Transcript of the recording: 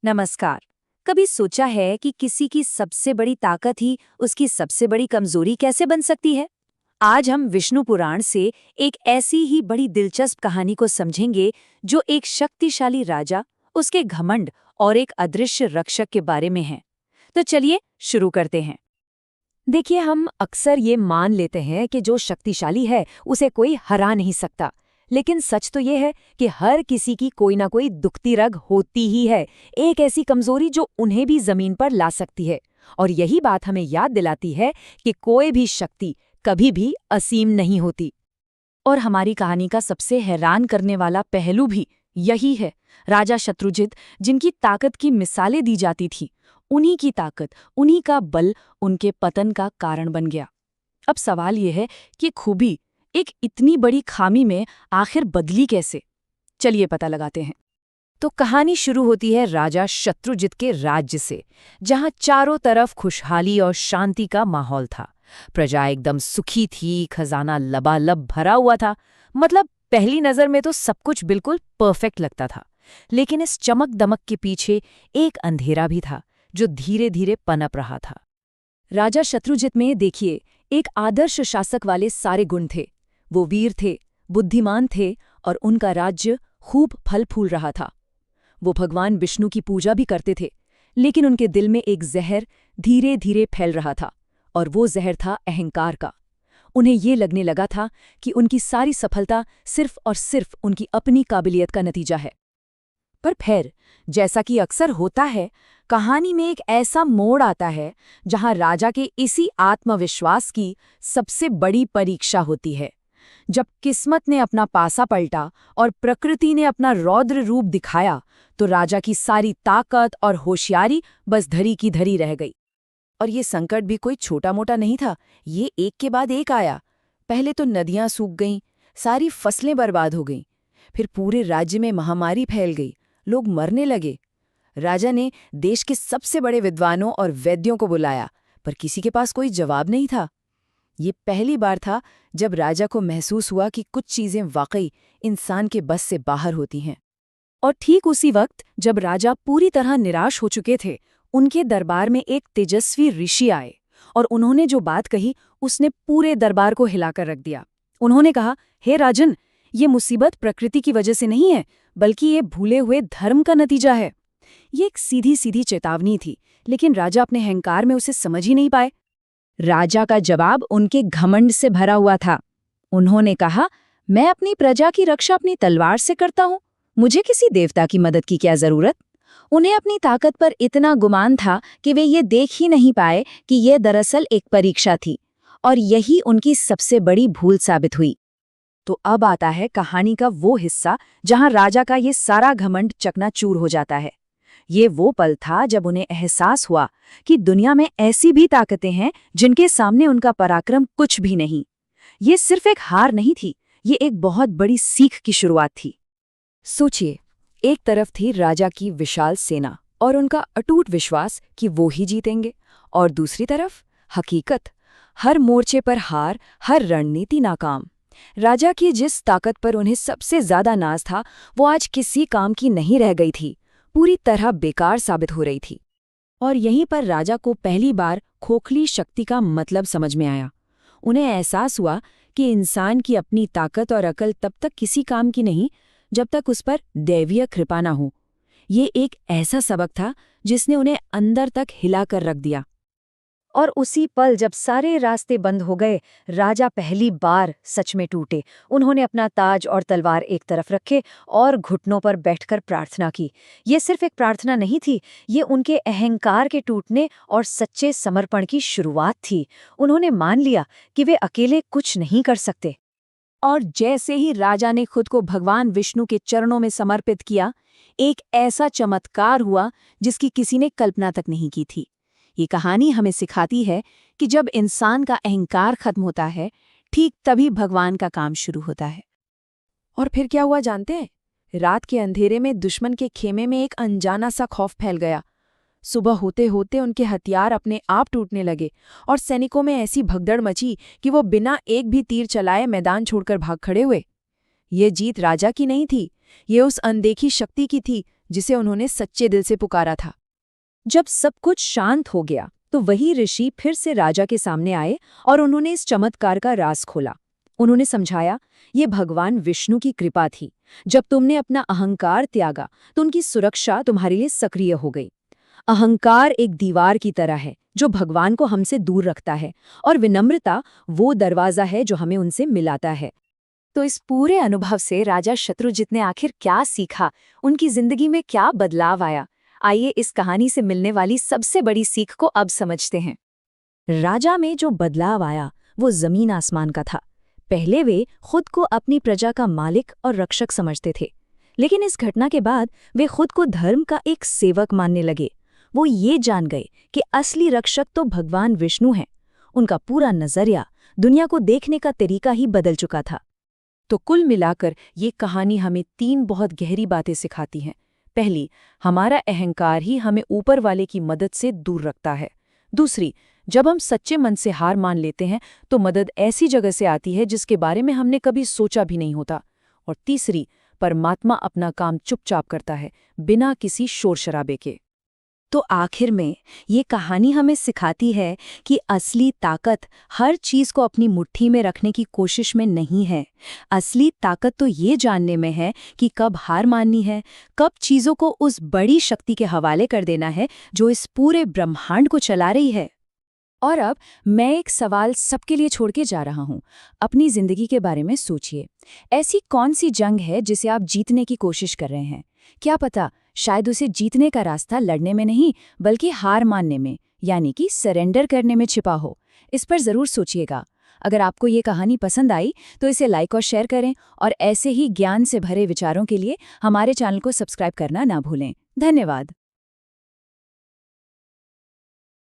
नमस्कार। कभी सोचा है कि किसी की सबसे बड़ी ताकत ही उसकी सबसे बड़ी कमजोरी कैसे बन सकती है? आज हम विष्णु पुराण से एक ऐसी ही बड़ी दिलचस्प कहानी को समझेंगे जो एक शक्तिशाली राजा, उसके घमंड और एक अदृश्य रक्षक के बारे में है। तो चलिए शुरू करते हैं। देखिए, हम अक्सर ये मान लेते हैं कि जो शक्तिशाली है उसे कोई हरा नहीं सकता। लेकिन सच तो ये है कि हर किसी की कोई ना कोई दुखती रग होती ही है, एक ऐसी कमजोरी जो उन्हें भी जमीन पर ला सकती है। और यही बात हमें याद दिलाती है कि कोई भी शक्ति कभी भी असीम नहीं होती। और हमारी कहानी का सबसे हैरान करने वाला पहलू भी यही है। राजा शत्रुजित, जिनकी ताकत की मिसालें दी जाती थी, उन्हीं की ताकत, उन्हीं का बल उनके पतन का कारण बन गया। अब सवाल यह है कि खूबी एक इतनी बड़ी खामी में आखिर बदली कैसे? चलिए पता लगाते हैं। तो कहानी शुरू होती है राजा शत्रुजित के राज्य से, जहां चारों तरफ खुशहाली और शांति का माहौल था। प्रजा एकदम सुखी थी, खजाना लबालब भरा हुआ था। मतलब पहली नजर में तो सब कुछ बिल्कुल परफेक्ट लगता था। लेकिन इस चमक दमक के पीछे एक अंधेरा भी था जो धीरे धीरे पनप रहा था। राजा शत्रुजित में देखिए, एक आदर्श शासक वाले सारे गुण थे। वो वीर थे, बुद्धिमान थे और उनका राज्य खूब फल फूल रहा था। वो भगवान विष्णु की पूजा भी करते थे। लेकिन उनके दिल में एक जहर धीरे धीरे फैल रहा था, और वो जहर था अहंकार का। उन्हें ये लगने लगा था कि उनकी सारी सफलता सिर्फ और सिर्फ उनकी अपनी काबिलियत का नतीजा है। पर फिर, जैसा कि अक्सर होता है, कहानी में एक ऐसा मोड़ आता है जहां राजा के इसी आत्मविश्वास की सबसे बड़ी परीक्षा होती है। जब किस्मत ने अपना पासा पलटा और प्रकृति ने अपना रौद्र रूप दिखाया, तो राजा की सारी ताकत और होशियारी बस धरी की धरी रह गई। और ये संकट भी कोई छोटा मोटा नहीं था, ये एक के बाद एक आया। पहले तो नदियां सूख गईं, सारी फसलें बर्बाद हो गईं। फिर पूरे राज्य में महामारी फैल गई, लोग मरने लगे। राजा ने देश के सबसे बड़े विद्वानों और वैद्यों को बुलाया, पर किसी के पास कोई जवाब नहीं था। ये पहली बार था जब राजा को महसूस हुआ कि कुछ चीजें वाकई इंसान के बस से बाहर होती हैं। और ठीक उसी वक्त जब राजा पूरी तरह निराश हो चुके थे, उनके दरबार में एक तेजस्वी ऋषि आए। और उन्होंने जो बात कही, उसने पूरे दरबार को हिलाकर रख दिया। उन्होंने कहा, हे राजन, ये मुसीबत प्रकृति की वजह से नहीं है, बल्कि ये भूले हुए धर्म का नतीजा है। ये एक सीधी सीधी चेतावनी थी, लेकिन राजा अपने अहंकार में उसे समझ ही नहीं पाए। राजा का जवाब उनके घमंड से भरा हुआ था। उन्होंने कहा, मैं अपनी प्रजा की रक्षा अपनी तलवार से करता हूँ, मुझे किसी देवता की मदद की क्या जरूरत? उन्हें अपनी ताकत पर इतना गुमान था कि वे ये देख ही नहीं पाए कि यह दरअसल एक परीक्षा थी, और यही उनकी सबसे बड़ी भूल साबित हुई। तो अब आता है कहानी का वो हिस्सा जहां राजा का ये सारा घमंड चकनाचूर हो जाता है। ये वो पल था जब उन्हें एहसास हुआ कि दुनिया में ऐसी भी ताकतें हैं जिनके सामने उनका पराक्रम कुछ भी नहीं। ये सिर्फ एक हार नहीं थी, ये एक बहुत बड़ी सीख की शुरुआत थी। सोचिए, एक तरफ थी राजा की विशाल सेना और उनका अटूट विश्वास कि वो ही जीतेंगे, और दूसरी तरफ हकीकत, हर मोर्चे पर हार, हर रणनीति नाकाम। राजा की जिस ताकत पर उन्हें सबसे ज्यादा नाज था, वो आज किसी काम की नहीं रह गई थी, पूरी तरह बेकार साबित हो रही थी। और यहीं पर राजा को पहली बार खोखली शक्ति का मतलब समझ में आया। उन्हें एहसास हुआ कि इंसान की अपनी ताकत और अकल तब तक किसी काम की नहीं जब तक उस पर दैवीय कृपा न हो। ये एक ऐसा सबक था जिसने उन्हें अंदर तक हिला कर रख दिया। और उसी पल जब सारे रास्ते बंद हो गए, राजा पहली बार सच में टूटे। उन्होंने अपना ताज और तलवार एक तरफ रखे और घुटनों पर बैठकर प्रार्थना की। ये सिर्फ एक प्रार्थना नहीं थी, ये उनके अहंकार के टूटने और सच्चे समर्पण की शुरुआत थी। उन्होंने मान लिया कि वे अकेले कुछ नहीं कर सकते। और जैसे ही राजा ने खुद को भगवान विष्णु के चरणों में समर्पित किया, एक ऐसा चमत्कार हुआ जिसकी किसी ने कल्पना तक नहीं की थी। ये कहानी हमें सिखाती है कि जब इंसान का अहंकार खत्म होता है, ठीक तभी भगवान का काम शुरू होता है। और फिर क्या हुआ जानते हैं? रात के अंधेरे में दुश्मन के खेमे में एक अनजाना सा खौफ फैल गया। सुबह होते होते उनके हथियार अपने आप टूटने लगे और सैनिकों में ऐसी भगदड़ मची कि वो बिना एक भी तीर चलाए मैदान छोड़कर भाग खड़े हुए। ये जीत राजा की नहीं थी, ये उस अनदेखी शक्ति की थी जिसे उन्होंने सच्चे दिल से पुकारा था। जब सब कुछ शांत हो गया तो वही ऋषि फिर से राजा के सामने आए और उन्होंने इस चमत्कार का राज खोला। उन्होंने समझाया, ये भगवान विष्णु की कृपा थी। जब तुमने अपना अहंकार त्यागा तो उनकी सुरक्षा तुम्हारे लिए सक्रिय हो गई। अहंकार एक दीवार की तरह है जो भगवान को हमसे दूर रखता है, और विनम्रता वो दरवाजा है जो हमें उनसे मिलाता है। तो इस पूरे अनुभव से राजा शत्रुजित ने आखिर क्या सीखा, उनकी जिंदगी में क्या बदलाव आया? आइए इस कहानी से मिलने वाली सबसे बड़ी सीख को अब समझते हैं। राजा में जो बदलाव आया वो जमीन आसमान का था। पहले वे खुद को अपनी प्रजा का मालिक और रक्षक समझते थे, लेकिन इस घटना के बाद वे खुद को धर्म का एक सेवक मानने लगे। वो ये जान गए कि असली रक्षक तो भगवान विष्णु हैं। उनका पूरा नजरिया, दुनिया को देखने का तरीका ही बदल चुका था। तो कुल मिलाकर ये कहानी हमें 3 बहुत गहरी बातें सिखाती हैं। पहली, हमारा अहंकार ही हमें ऊपर वाले की मदद से दूर रखता है। दूसरी, जब हम सच्चे मन से हार मान लेते हैं तो मदद ऐसी जगह से आती है जिसके बारे में हमने कभी सोचा भी नहीं होता। और तीसरी, परमात्मा अपना काम चुपचाप करता है, बिना किसी शोर शराबे के। तो आखिर में ये कहानी हमें सिखाती है कि असली ताकत हर चीज़ को अपनी मुट्ठी में रखने की कोशिश में नहीं है। असली ताकत तो ये जानने में है कि कब हार माननी है, कब चीज़ों को उस बड़ी शक्ति के हवाले कर देना है जो इस पूरे ब्रह्मांड को चला रही है। और अब मैं एक सवाल सबके लिए छोड़ के जा रहा हूँ। अपनी जिंदगी के बारे में सोचिए। ऐसी कौन सी जंग है जिसे आप जीतने की कोशिश कर रहे हैं? क्या पता शायद उसे जीतने का रास्ता लड़ने में नहीं बल्कि हार मानने में, यानी कि सरेंडर करने में छिपा हो। इस पर ज़रूर सोचिएगा। अगर आपको ये कहानी पसंद आई तो इसे लाइक और शेयर करें, और ऐसे ही ज्ञान से भरे विचारों के लिए हमारे चैनल को सब्सक्राइब करना ना भूलें। धन्यवाद।